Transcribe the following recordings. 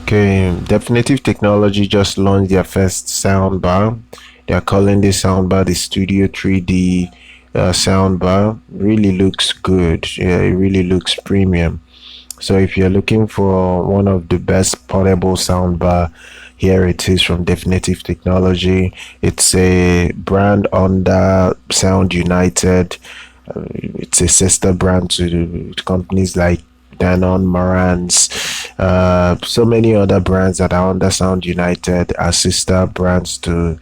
Okay, Definitive Technology just launched their first soundbar. They are calling this soundbar the Studio 3D soundbar. Really looks good. Yeah, it really looks premium. So if you're looking for one of the best portable soundbar, here it is from Definitive Technology. It's a brand under Sound United. It's a sister brand to companies like Denon, Marantz, so many other brands that are under Sound United are sister brands to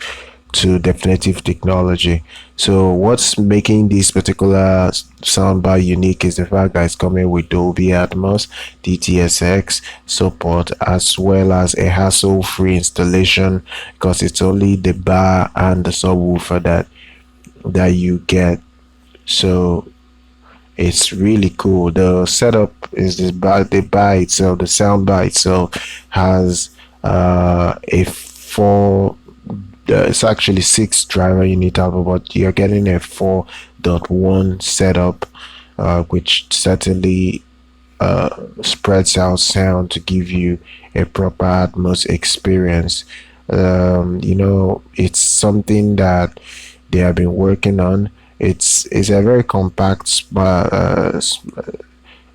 Definitive Technology. So what's making this particular soundbar unique is the fact that it's coming with Dolby Atmos, DTS support, as well as a hassle-free installation, because it's only the bar and the subwoofer that you get. So it's really cool. The setup is the bar itself, the sound bar itself has a four it's actually 6 driver unit output, but you're getting a 4.1 setup, which certainly spreads out sound to give you a proper Atmos experience. It's something that they have been working on. It's a very compact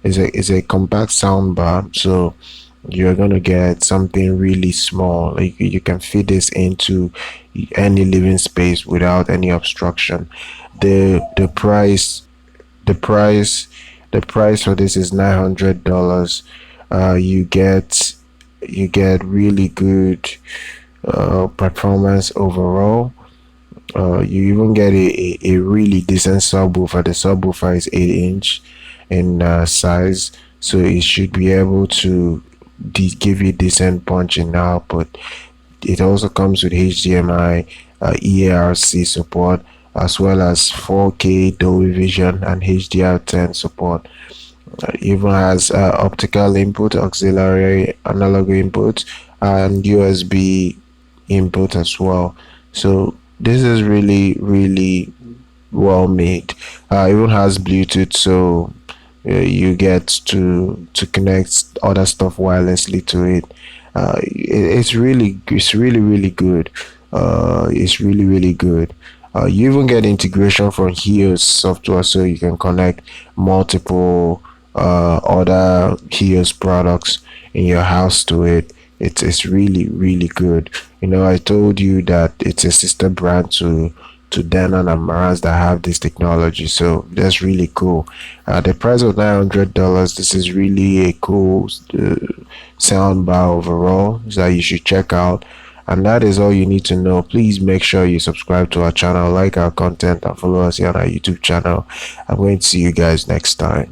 is a compact soundbar, so you're gonna get something really small. Like you can fit this into any living space without any obstruction. The price for this is $900. You get really good performance overall. You even get a really decent subwoofer. The subwoofer is 8-inch in size, so it should be able to give you decent punch in output. It also comes with HDMI-eARC support, as well as 4K Dolby Vision and HDR10 support. Even has optical input, auxiliary analog input, and USB input as well. So this is really well made. Even has Bluetooth, so you get to connect other stuff wirelessly to it. It's really good. It's really good. You even get integration from HEOS software, so you can connect multiple other HEOS products in your house to it. It's really good. I told you that it's a sister brand to Denon and Marantz that have this technology, so that's really cool. The price of $900. This is really a cool soundbar overall that you should check out. And that is all you need to know. Please make sure you subscribe to our channel, like our content, and follow us here on our YouTube channel. I'm going to see you guys next time.